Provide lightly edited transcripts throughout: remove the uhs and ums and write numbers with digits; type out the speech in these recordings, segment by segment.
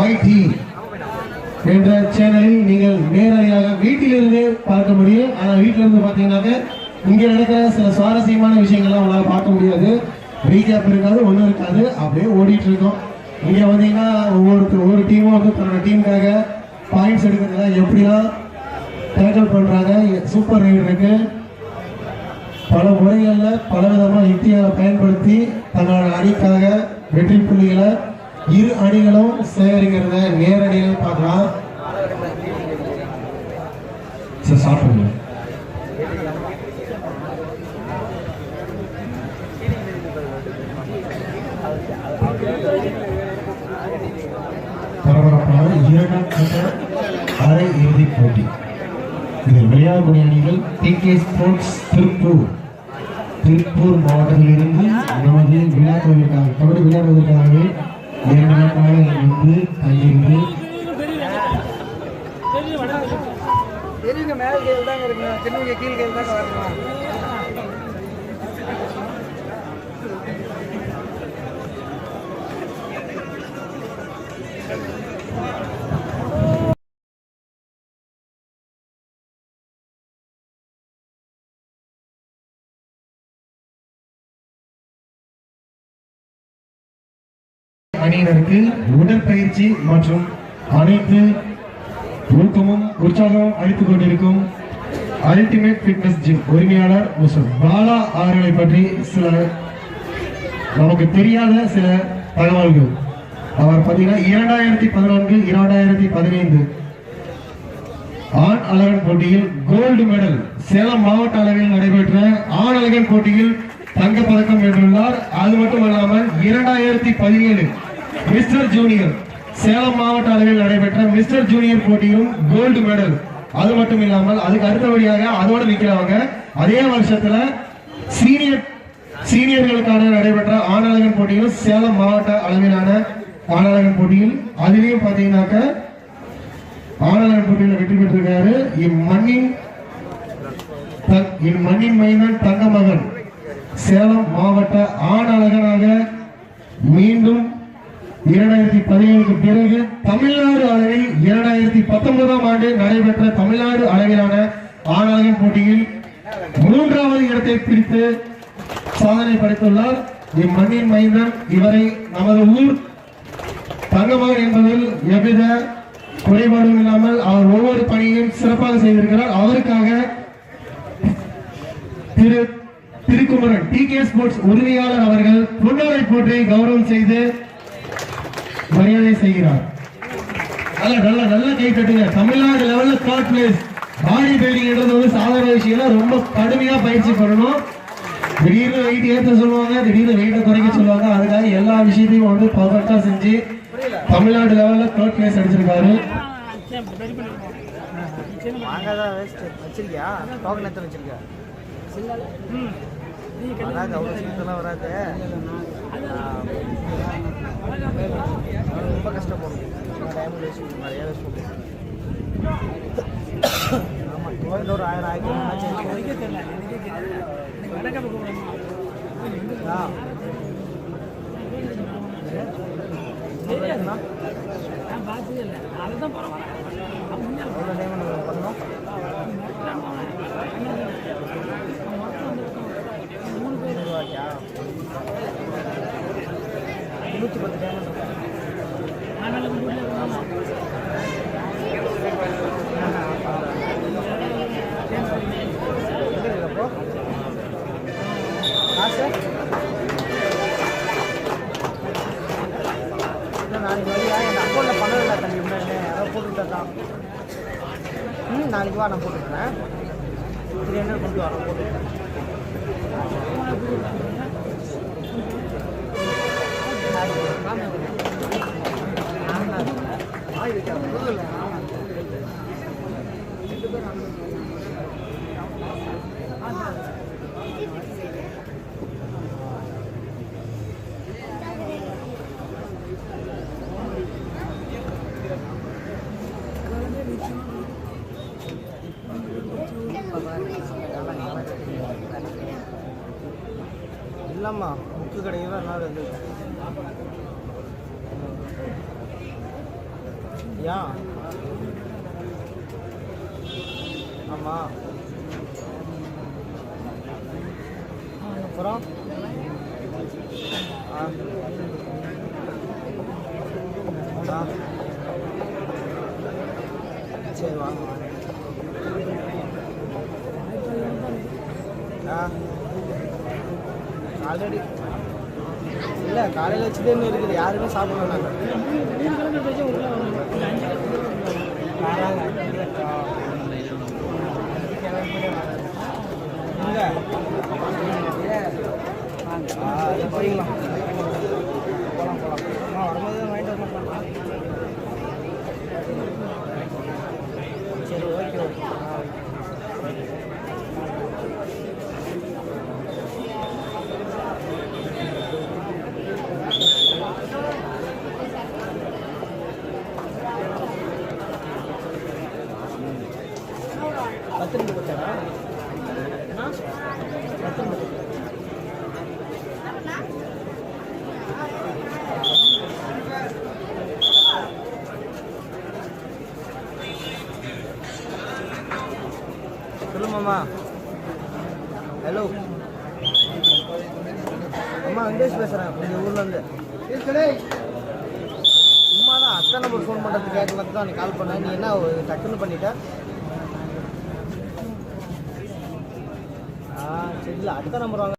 YT என்ற சேனலில் நீங்கள் நேரடியாக வீட்டிலிருந்து பார்க்க முடியும். ஆனால் வீட்டிலிருந்து பார்த்தீங்கன்னாக்க இங்கே நடக்கிற சில சுவாரஸ்யமான விஷயங்கள்லாம் உங்களால் பார்க்க முடியாது. ரீகேப் இருக்காது, ஒன்றும் இருக்காது, அப்படியே ஓடிட்டு இருக்கோம். இங்கே வந்தீங்கன்னா ஒவ்வொரு டீமும் வந்து தன்னோட டீமுக்காக பாயிண்ட்ஸ் எடுக்கிறதுல எப்படிலாம் டேக்கிள் பண்ணுறாங்க. சூப்பர் ரைடு இருக்கு. பல முறைகளில் பலவிதமாக யுக்திகளை பயன்படுத்தி தன்னோட அணிக்காக வெற்றி புள்ளிகளை இரு அணிகளும் சேகரிக்கிறத நேரடியாக பார்க்கலாம். பரபரப்பான இரண்டாம் கட்ட அரை இறுதிப் போட்டி. இதில் விளையாடக்கூடிய அணிகள் TK ஸ்போர்ட்ஸ் திருப்பூர் மாவட்டத்திலிருந்து நமது விளையாடுவதற்காக கபடி விளையாடுவதற்காகவே 2 நாட்களாக வந்து தங்கியிருந்து அணியினருக்கு உடற்பயிற்சி மற்றும் அனைத்து ஊக்கமும் உற்சாகமும் அளித்துக் கொண்டிருக்கும் அல்டிமேட் ஃபிட்னஸ் ஜிம் உரிமையாளர் மிஸ்டர் பாலா அவர்களை பற்றி சில நமக்கு தெரியாத சில தகவல்கள். அவர் பார்த்தீங்கன்னா 2014-2015 ஆண் அழகன் போட்டியில் கோல்டு மெடல், சேலம் மாவட்ட அளவில் நடைபெற்ற ஆண் அழகன் போட்டியில் தங்கப்பதக்கம் வென்றுள்ளார். அது மட்டுமல்லாமல் 2017 மிஸ்டர் ஜூனியர் சேலம் மாவட்ட அளவில் நடைபெற்ற மிஸ்டர் ஜூனியர் போட்டியிலும் கோல்டு மெடல். அது மட்டும் இல்லாமல் அதுக்கு அடுத்தபடியாக அதோடு நிற்கிறவங்க அதே வருஷத்துல சீனியர்களுக்கான நடைபெற்ற ஆணழகன் போட்டியிலும் சேலம் மாவட்ட அளவிலான ஆணழகன் போட்டியில் அதிலையும் பாத்தீங்கன்னாக்க ஆணழகன் போட்டியில் வெற்றி பெற்றிருக்காரு. இம்மண்ணின் மைந்தன் தங்கமகன் சேலம் மாவட்ட ஆணழகனாக மீண்டும் 2017க்கு பிறகு தமிழ்நாடு அளவில் 2019ஆம் ஆண்டு நடைபெற்ற தமிழ்நாடு அளவிலான ஆணழகன் போட்டியில் 3வது இடத்தை பிடித்து சாதனை படைத்துள்ளார். இம்மண்ணின் மைந்தன் இவரை நமது ஊர் தங்கமகன் என்பதில் எவ்வித குறைபாடும் இல்லாமல் அவர் ஒவ்வொரு பணியையும் சிறப்பாக செய்திருக்கிறார். அவருக்காக திருக்குமரன் TK ஸ்போர்ட்ஸ் உரிமையாளர் அவர்கள் பொன்னாடை போற்றி கௌரவம் செய்து மரியாதை செய்கிறார். நல்ல கை தட்டுங்க. தமிழ்நாடு லெவல்ல 3rd பிளேஸ். பாடி பில்டிங் என்றது சாதாரண விஷயம், ரொம்ப கடுமையா பயிற்சி பண்ணணும். திடீர்னு வெயிட் ஏற்ற சொல்லுவாங்க, திடீர்னு வெயிட்டை குறைக்க சொல்லுவாங்க. அதுக்காக எல்லா விஷயத்தையும் வந்து பர்ஃபெக்டா செஞ்சு தமிழ்நாடு லெவல்ல 3rd பிளேஸ் அடிச்சிருக்காரு. ரொம்ப கஷ்டப்படும். இன்னொரு 1000 ஆயிரம் நாளைக்கு வா, நான் போட்டுக்கிறேன். 300 கொண்டு வரேன், போட்டுக்கிறேன். இல்லம்மா, 啊， புக்கு கடையில் நல்லா இருக்கு. யா ஆமாம் அப்புறம் சரி வாங்க ஆல்ரெடி இல்லை காலையில் வச்சுட்டு இன்னும் இருக்குது யாருமே சாப்பிடல நாங்கள் போய்க்கலாம் போகலாம் வரும்போது வாங்கிட்டு வரலாம் சரி ஓகே ஓகே பத்து நிமிடம் கொடுத்தா 10 நிமிடம் சொல்லுமாம்மா ஹலோ அம்மா வெங்கடேஷ் பேசுகிறேன் உங்கள் ஊர்லேருந்து சும்மா தான் அத்தை நம்பர் ஃபோன் பண்ணுறது கேட்கலாம் தான் நீ கால் பண்ண நீ என்ன டக்குன்னு பண்ணிட்ட சரி இல்லை அத்தை நம்பர் வாங்க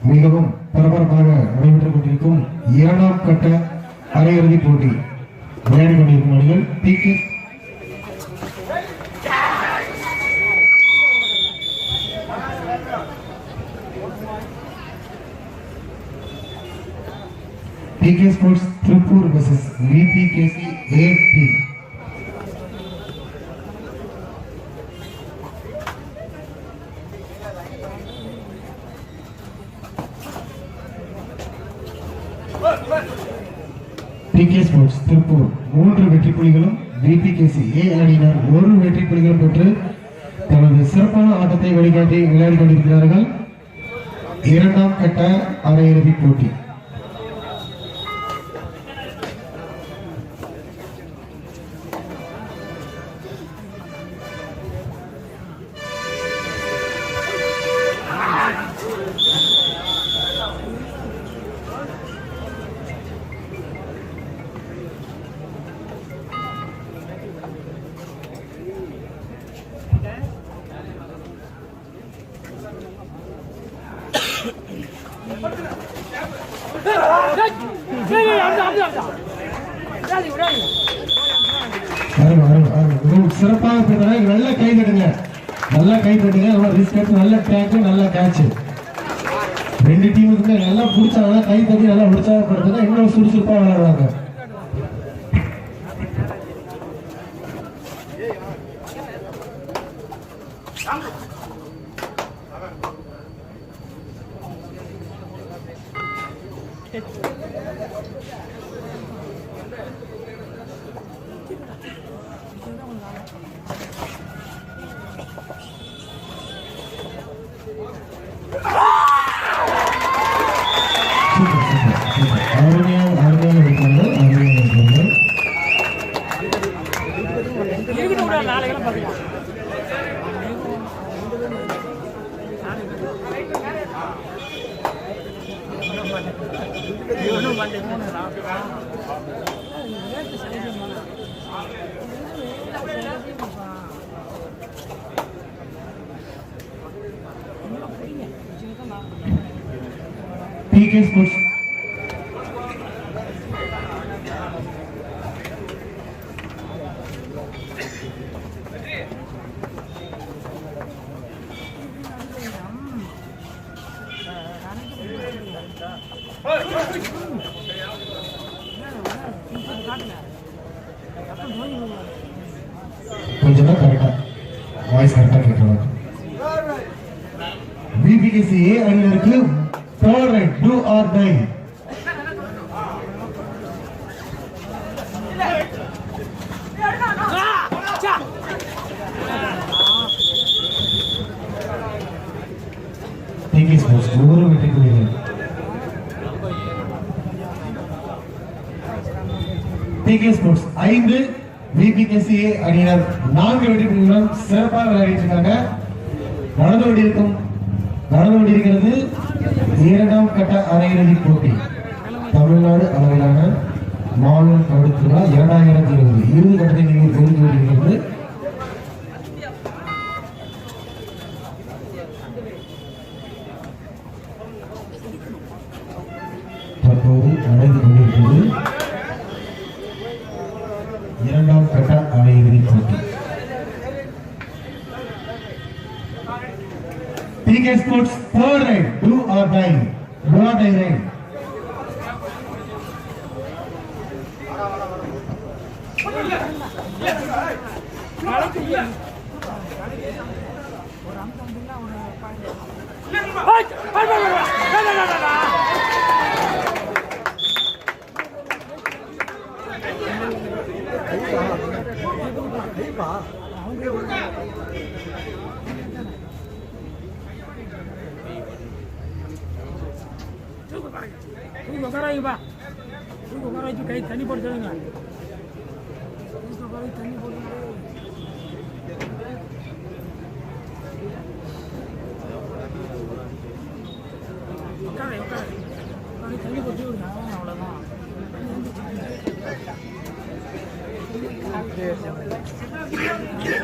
மிகவும் பரபரப்பாக நடைபெற்றுக் கொண்டிருக்கும் 2ஆம் கட்ட அரையிறுதிப் போட்டி விளையாடி கொண்டிருக்கும் அணிகள் PK Sports Tripur versus VPKC AP. PK Sports Tripur 3 வெற்றி புள்ளிகளும் VPKC A அணியினர் 1 வெற்றி புள்ளிகளும் பெற்று தனது சிறப்பான ஆட்டத்தை வழிகாட்டி விளையாடி கொண்டிருக்கிறார்கள். 2ஆம் கட்ட அரையிறுதிப் போட்டி சிறப்பாக நல்ல கை தட்டுங்க, நல்லா கை தட்டுங்க. நல்ல டேக், நல்ல கேட்ச். 2 டீமுக்குமே நல்லா பிடிச்சாங்க, கை தட்டி நல்லா உற்சாகப்படுத்துங்க. இன்னும் சுறுசுறுப்பா விளையாடுவாங்க. PK Sports. கொஞ்சம் தான் கரெக்டா வாய்ஸ் கரெக்டா கேட்கலாம். BPKC A அணியினருக்கு third right, do or die. PK Sports ஒரு வெற்றி புள்ளிகள். PK Sports 5, BPKC A அணியினர் 4 வெற்றி புள்ளிகளுடன் சிறப்பாக விளையாடிட்டு இருக்காங்க. நடந்து கொண்டிருக்கிறது இரண்டாம் கட்ட அரையிறுதி போட்டி. தமிழ்நாடு அளவிலான மாநில கபடி திருவிழா 2020 இறுதி கட்டத்தை நீங்கள் தெரிந்து கொண்டிருக்கிறது. தற்போது நடந்து கொண்டிருக்கிறது இரண்டாம் கட்ட அரையிறுதி போட்டி. PK Sports third right, do or die. Do or die right. கை தண்ணி போட்டு சொல்லுங்க. தண்ணி போட்டு தண்ணி போட்டு விடுங்க. அவ்வளோதான்.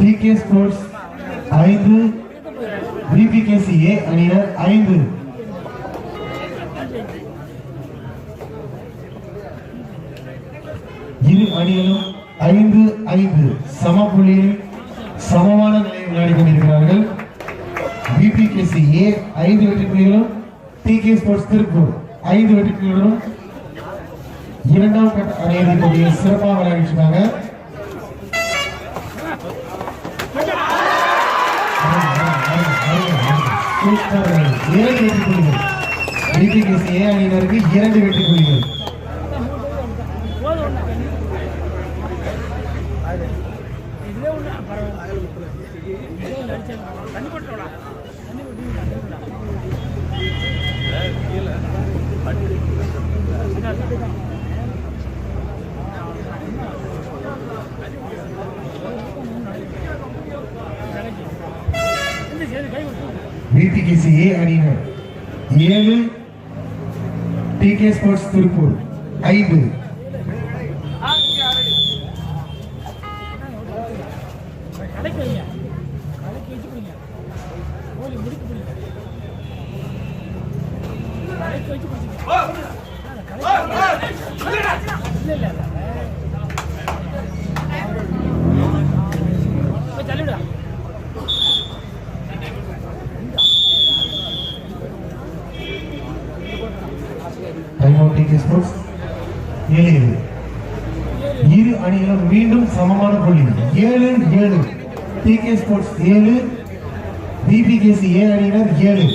PK Sports 5, BPKC A அணியினர் 5. இரு அணிகளும் 5-5 சம புள்ளியில் சமமான நிலையில் விளையாடி கொண்டிருக்கிறார்கள். BPKC A 5 வெற்றி புள்ளிகளும் PK Sports திருப்பூர் 5 வெற்றி புள்ளிகளும் இரண்டாம் கட்ட அரையிறுதி போட்டியை சிறப்பாக விளையாடிட்டு இருக்காங்க. இரண்டு வெற்றி புள்ளிகள் BPKC A அணியினருக்கு 2 வெற்றி புள்ளிகள். BPKC A அணியினர் 7, PK Sports Tiruppur 5. PK Sports 7. இரு அணிகளும் மீண்டும் சமமான புள்ளி 7-7. PK Sports 7, BPKC A அணியினர் 7.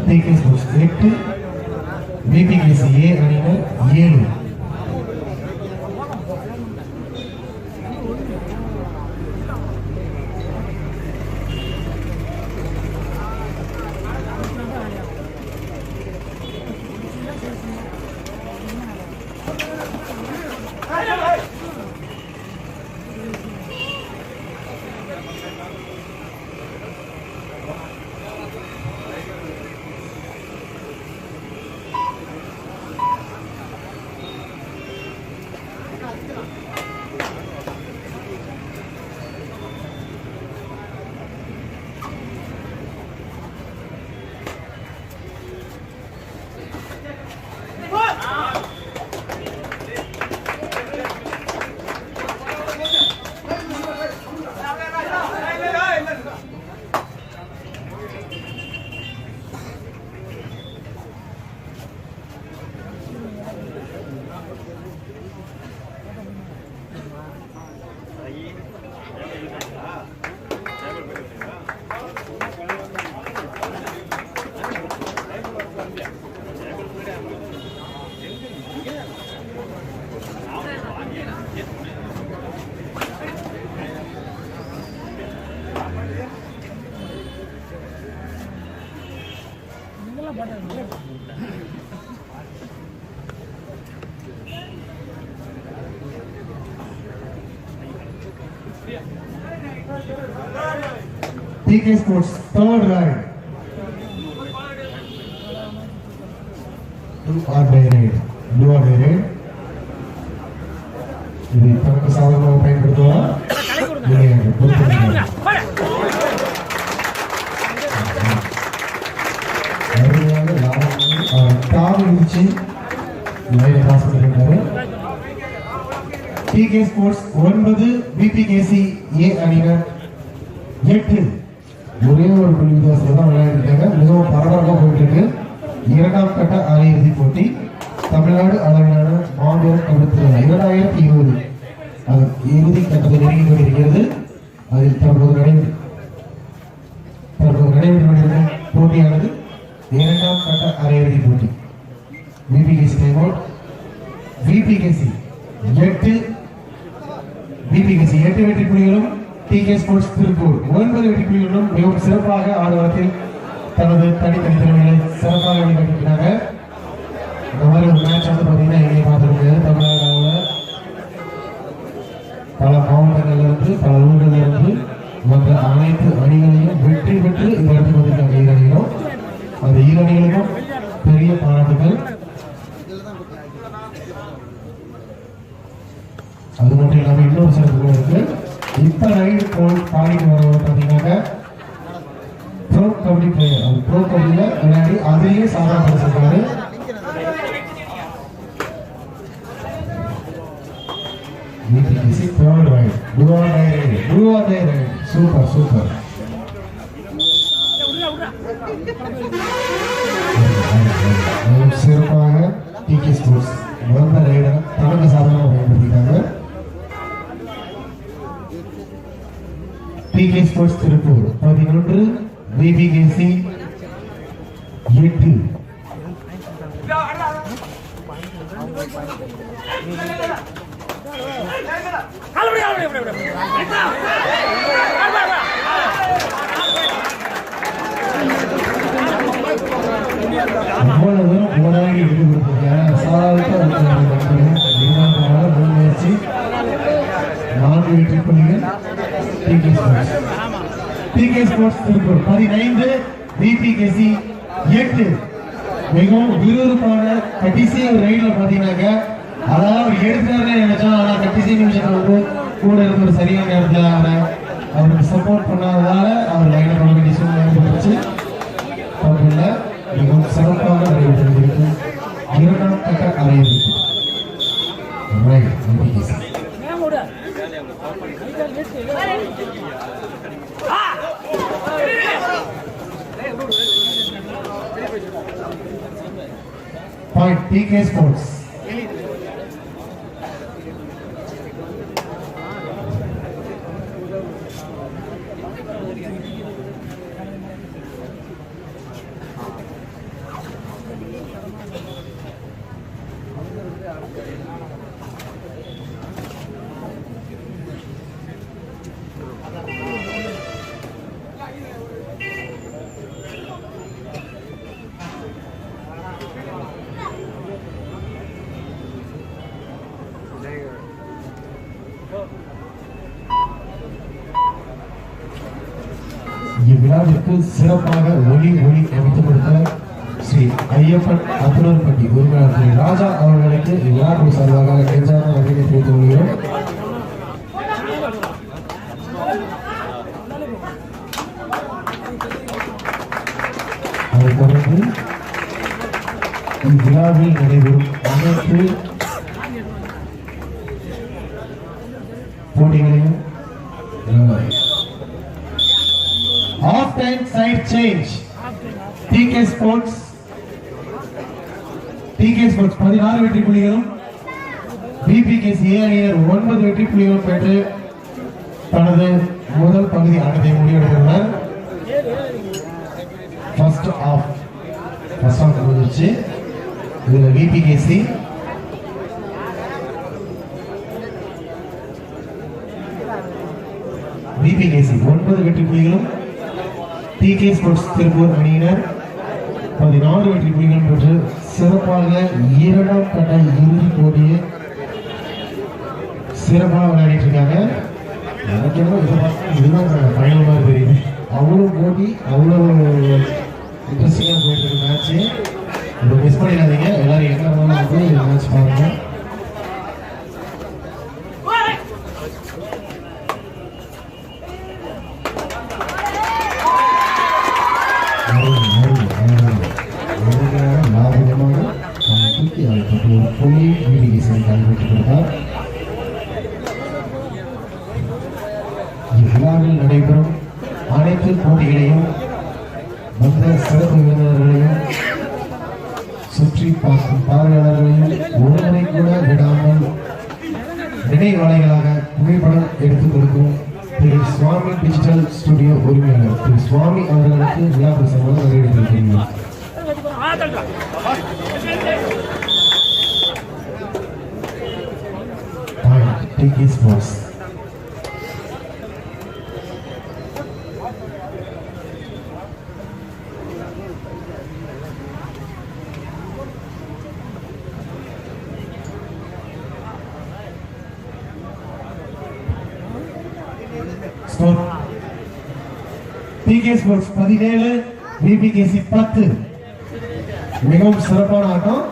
PK Sports 8, VPKCA அணியினர் 7. TK Sports third ride. 2 are by red. Blue are by red. இது தனக்கு சாதகமாக பயன்படுத்துவதா இல்லையா பொறுத்து TK Sports 9 VPKCA அணியினர் 8. ஒரே ஒரு புள்ளி வித்தியாசத்துல தான் விளையாடிருக்காங்க. மிகவும் பரபரப்பாக போயிட்டு இருக்கு. இரண்டாம் கட்ட அரையிறுதி போட்டி தமிழ்நாடு அளவிலான மாபெரும் கபடி 2020 அது இறுதி கட்டத்தை நெருங்கி கொண்டிருக்கிறது. அதில் தற்போது நடைபெற்ற போட்டியானது இரண்டாம் கட்ட அரையிறுதி போட்டி. VPKC time out. VPKC 8 வெற்றி புள்ளிகளும் TK Sports திருப்பூர் 9 வெற்றி புள்ளிகளும் மிகவும் சிறப்பாக ஆடுகளத்தில் தனது தனித்தனி திறமைகளை சிறப்பாக வெளிப்படுத்தினாங்க. இந்த மாதிரி ஒரு மேட்ச் வந்து பார்த்தீங்கன்னா எங்கேயும் பார்த்துருக்காங்க. தமிழ்நாடு பல மாவட்டங்கள்ல இருந்து பல ஊர்களில் இருந்து வந்த அனைத்து அணிகளையும் வெற்றி பெற்று இந்த இடத்துக்கு வந்திருக்காங்க ஈரணிகளும். அந்த ஈரணிகளுக்கும் பெரிய பாராட்டுகள். அது மட்டும் இல்லாம இன்னொரு சிறப்பு இருக்கு. இப்ப ரைடு போல் பாடிட்டு வரவர் பார்த்தீங்கன்னா ப்ரோ கபடி பிளேயர். அவர் ப்ரோ கபடியில விளையாடி அதிலேயே சாதனை படைச்சிருக்காரு. VPKC third ride. Do or die ride. Super. சிறப்பாக TK Sports வந்த ரைடர் தனக்கு சாதனமாக பயன்படுத்திட்டாங்க. TK Sports Tiruppur 11 VPKC 8. அவ்வளவு போராடி ஈடுபட்டிருக்காங்க. முன்முயற்சி 4 வெற்றி புள்ளிகள் TK Sports திருப்பூர் 15 VPKC 8. மிகவும் விறுவிறுப்பான கடைசி ஒரு ரைட்ல பாத்தீங்கன்னாக்க அதாவது அவர் எடுத்துட்டாருன்னு நினைச்சோம். ஆனா கடைசி நிமிஷத்துல வந்து கூட இருந்து ஒரு சரியான நேரத்துல அவருக்கு சப்போர்ட் பண்ணாததால அவர் லைனை பண்ண வேண்டிய சூழ்நிலை ஏற்பட்டுச்சு. மிகவும் சிறப்பாக நடைபெற்றிருக்கு. இரண்டாம் கட்ட அரையிறுதி point TK Sports. இவ்விழாவிற்கு சிறப்பாக ஒளி அமைத்துக் கொடுத்த ஸ்ரீ ஐயப்பன் அத்துரன்பட்டி உரிமையாளர் திரு ராஜா அவர்களுக்கு இவ்விழாவின் சார்பாக நெஞ்சார்ந்த நன்றியை தெரிவித்துக் கொள்கிறோம். அதைத் தொடர்ந்து இவ்விழாவில் நடைபெறும் அனைத்து போட்டிகளையும் half time side change DK sports 16 வெற்றி புள்ளிகளும் பிபிகேசி ஏ அணியினர் 9 வெற்றி புள்ளிகளும் பெற்று தனது முதல் பகுதி ஆட்டத்தை முடிவெடுத்துள்ளனர். ஃபர்ஸ்ட் ஆஃப் முடிஞ்சிருச்சு. இதுல பிபிகேசி பிபிகேசி 9 வெற்றி புள்ளிகளும் டிகே ஸ்போர்ட்ஸ் திருப்பூர் அணியினர் 14 வெற்றி புள்ளிகளும் பெற்று சிறப்பாக இரண்டாம் கட்ட இறுதிப் போட்டியை சிறப்பாக விளையாடிட்டு இருக்காங்க. எனக்கு இதுதான் ஃபைனல் மாதிரி தெரியுது. அவ்வளோ போட்டி அவ்வளோ இன்ட்ரெஸ்டிங்காக போயிட்டு இருக்கு மேட்ச்சு. இதை மிஸ் பண்ணிடாதீங்க. எல்லாரும் எங்கே இருந்தாலும் வந்து மேட்ச் பாருங்க. இவ்விழாவில் நடைபெறும் அனைத்து போட்டிகளையும் வந்த சிறப்பு விருந்தினர்களையும் சுற்றி பார்க்கும் பார்வையாளர்களையும் ஒருமுறை கூட விடாமல் நினைவலைகளாக புகைப்படம் எடுத்துக் கொடுக்கும் திரு சுவாமி டிஜிட்டல் ஸ்டுடியோ உரிமையாளர் திரு சுவாமி அவர்களுக்கு விழா பிரசமாக வரவேற்கிறேன். டிகே ஸ்போர்ட்ஸ் டிகே ஸ்போர்ட்ஸ் 17 பிபிகேசி 10. மிகவும் சிறப்பான ஆட்டம்.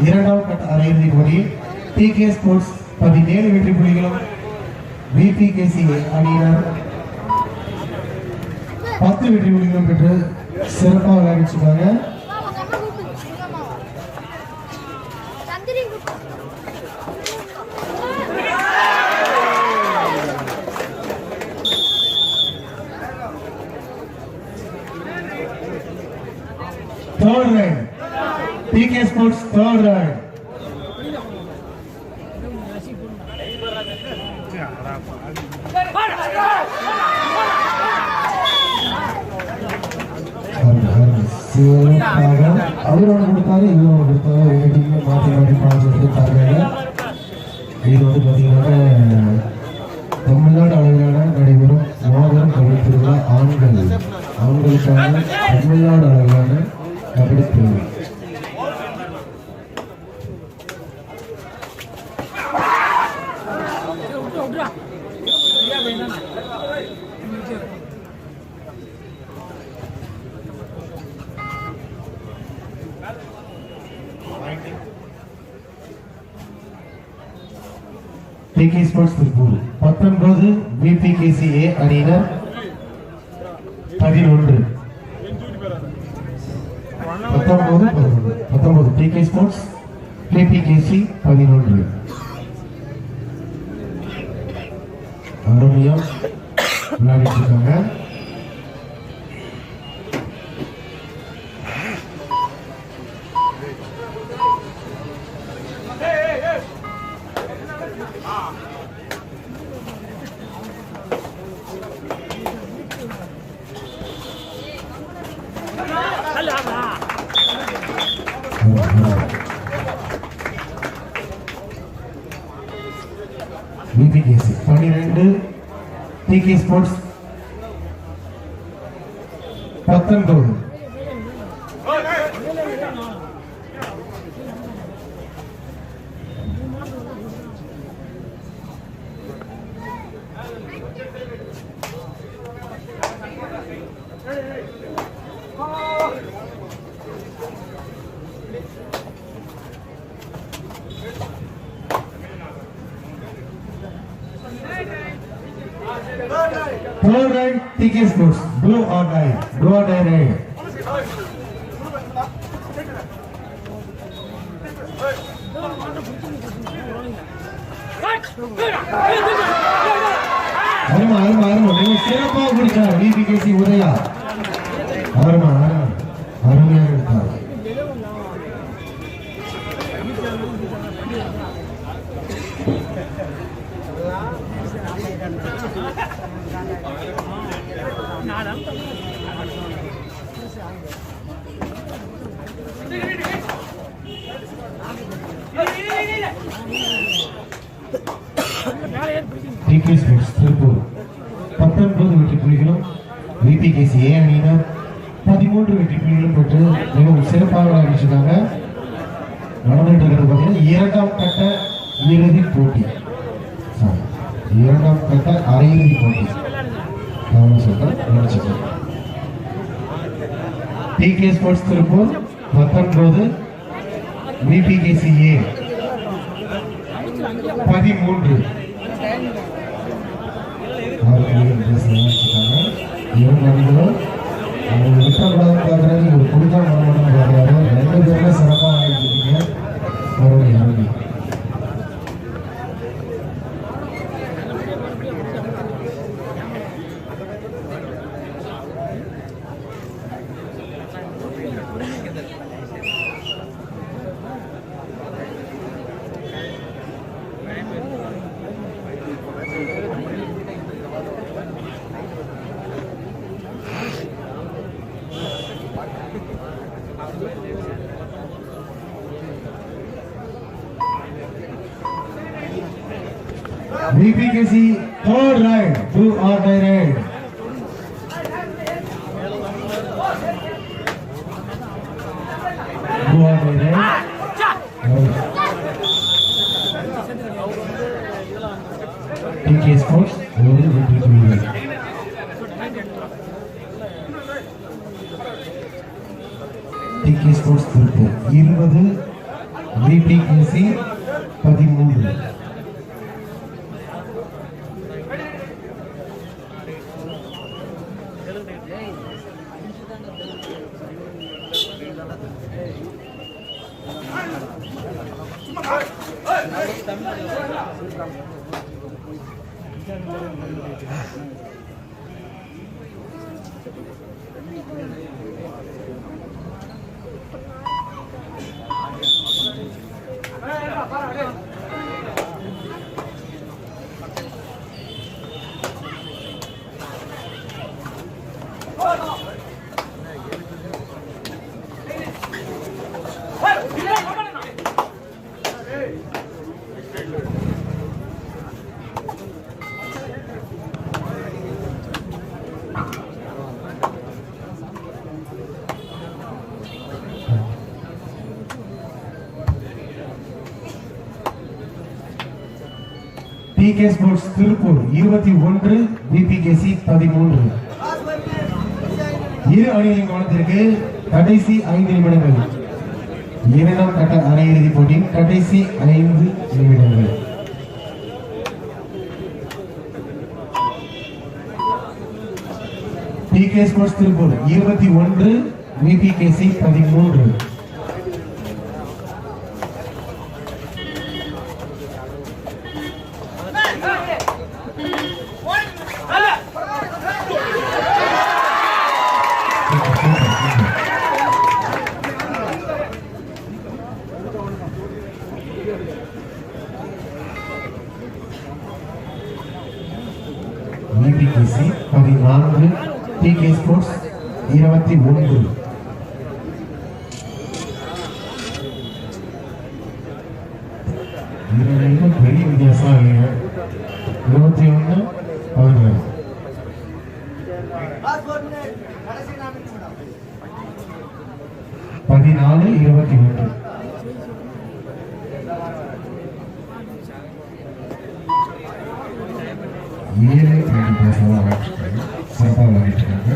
இரண்டாம் கட்ட அரையிறுதி போட்டி. டிகே ஸ்போர்ட்ஸ் 17 வெற்றி புள்ளிகளும் பிபிகேசி அணியினர் 10 வெற்றி புள்ளிகளும் பெற்று சிறப்பாக விளையாடிச்சிருக்காங்க. Third round. TK Sports third round. அவரோட கொடுத்தாரு இவரோட கொடுத்தாரு எங்க மாற்றி மாற்றி பாடுறதுக்கு காரணங்க. இது வந்து பார்த்தீங்கன்னா தமிழ்நாடு அளவிலான நடைபெறும் மாபெரும் கபடி திருவிழா ஆண்களுக்கான தமிழ்நாடு அளவிலான கபடி திருவிழா. டிகே ஸ்போர்ட்ஸ் திருப்பூர் 19 பிபிகேசி ஏ அணியினர் 11. 19 டிகே ஸ்போர்ட்ஸ் பிபிகேசி 11. அருமையா விளையாடிட்டு இருக்காங்க. பிபிகேசி 12 TK Sports 19. Third ride, TK Sports, do or die ride. அருமா நீங்க சிறப்பா பிடிச்சார் விபிகேசி உதயா. அருமா அருமையா இருக்கார். TK Sports திருப்பூர் 19 வெற்றி புள்ளிகளும், விபிகேசி ஏ அணியினர் 13 வெற்றி புள்ளிகளும் பெற்று மிகவும் சிறப்பாக ஆரம்பிச்சிருக்காங்க. நடந்துட்டு இருக்கிறது பார்த்தீங்கன்னா இரண்டாம் கட்ட இறுதிப் போட்டி, இரண்டாம் கட்ட அரையிறுதி போட்டி. TK Sports திருப்பூர் 19, விபிகேசி ஏ 13. சிறப்பாக விபிகேசி third ride, do or die ride. Do or die ride. TK Sports ஒரு வெற்றி புள்ளி. TK Sports Tiruppur 20, விபிகேசி 13. TK Sports Tiruppur 21, விபிகேசி 13. இரு அணிகளின் கவனத்திற்கு கடைசி 5 நிமிடங்கள். இரண்டாம் கட்ட அரையிறுதி போட்டியின் கடைசி 5 நிமிடங்கள். TK Sports Tiruppur 21, விபிகேசி 13. விபிகேசி 14, TK Sports 21. பெரிய வித்தியாசம் இல்லைங்க. 21, 16. 14, 21. சிறப்பாக விளையாடிட்டு இருக்காங்க.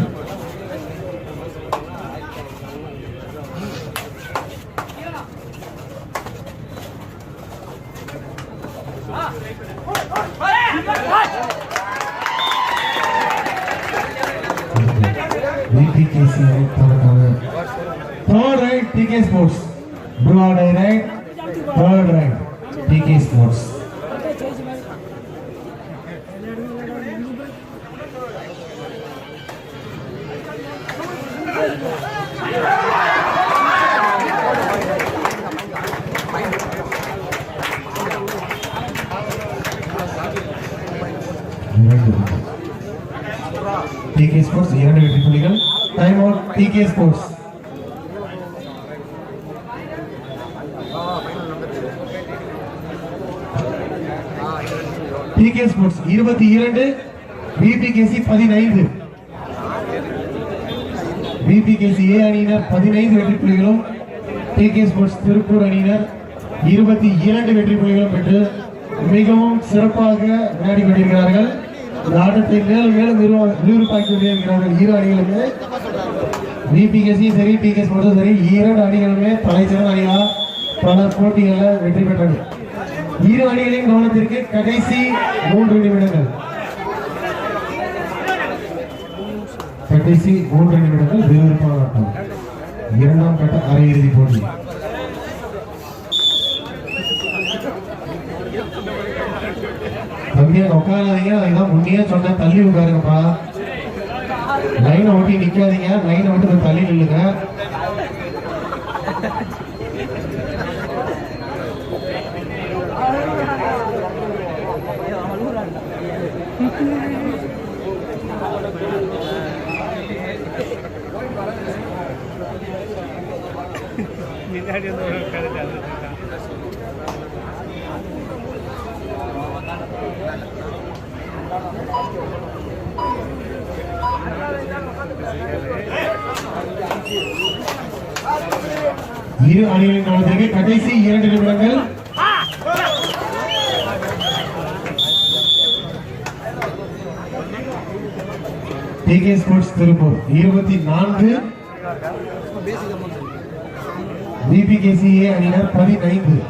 VPKC தனக்கான third right TK Sports. Blue order right, third right TK Sports. TK Sports 2 வெற்றி புள்ளிகள். Time out TK Sports. TK Sports 22, VPKC 15. VPKC A அணியினர் 15 வெற்றி புள்ளிகளும் TK Sports திருப்பூர் அணியினர் 22 வெற்றி புள்ளிகளும் பெற்று மிகவும் சிறப்பாக விளையாடி கொண்டிருக்கிறார்கள். இந்த ஆட்டத்தை மேலும் மேலும் விறுவிறுப்பாக்கி கொண்டிருக்கிறார்கள் இரு அணிகளுமே. VPKC சரி TK Sports சரி, இரண்டு அணிகளுமே தலைச்சிறந்த அணிகளாக பல போட்டிகளில் வெற்றி பெற்றது. இரு அணிகளின் கவனத்திற்கு கடைசி 3 நிமிடங்கள். கடைசி 3 நிமிடங்கள் விறுவிறுப்பான ஆட்டம். இரண்டாம் கட்ட அரையிறுதி போட்டி. தம்பியா உட்காராதீங்க, அதுதான் முன்னே சொன்ன, தள்ளி உட்காருங்கப்பா. லைனை ஒட்டி நிக்காதீங்க, லைனை விட்டு தள்ளி நில்லுங்க. இரு அணிகளின் கவனத்திற்கு கடைசி 2 நிமிடங்கள். TK Sports Tiruppur 24, VPKC A அணியினர் 15.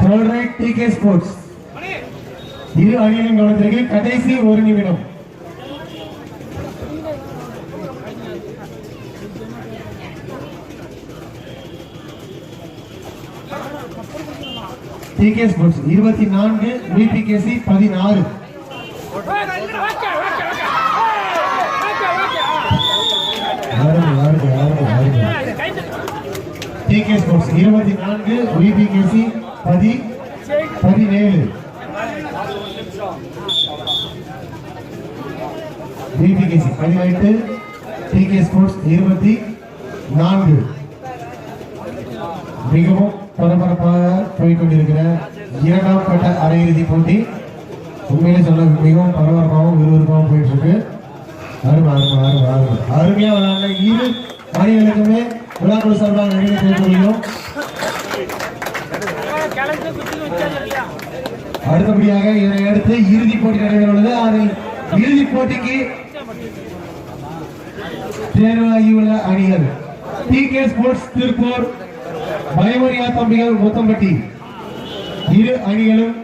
Third right TK Sports. இரு அணிகளின் கவனத்திற்கு கடைசி 1 நிமிடம். TK Sports 24, VPKC 16. TK Sports 24, VPKC 17. VPKC 18, TK Sports 24. மிகவும் பரபரப்பாக போய்கொண்டிருக்கிற இரண்டாம் கட்ட அரையிறுதி போட்டி. உண்மையிலே சொல்ல மிகவும் பரபரப்பாகவும் விறுவிறுப்பாகவும் போயிட்டு இருக்கு. அருமையா விளையாண்ட இரு அணிகளுக்குமே விழாக்குழு சார்பாக நன்றியை தெரிவித்துக் கொள்கிறோம். அடுத்தபடியாக இதனை அடுத்து இறுதிப் போட்டி நடைபெறுகிறது. அதில் இறுதிப் போட்டிக்கு தேர்வாகியுள்ள அணிகள் TK Sports திருப்பூர், பயமரியா தம்பிகள் முத்தம்பட்டி. இரு அணிகளும்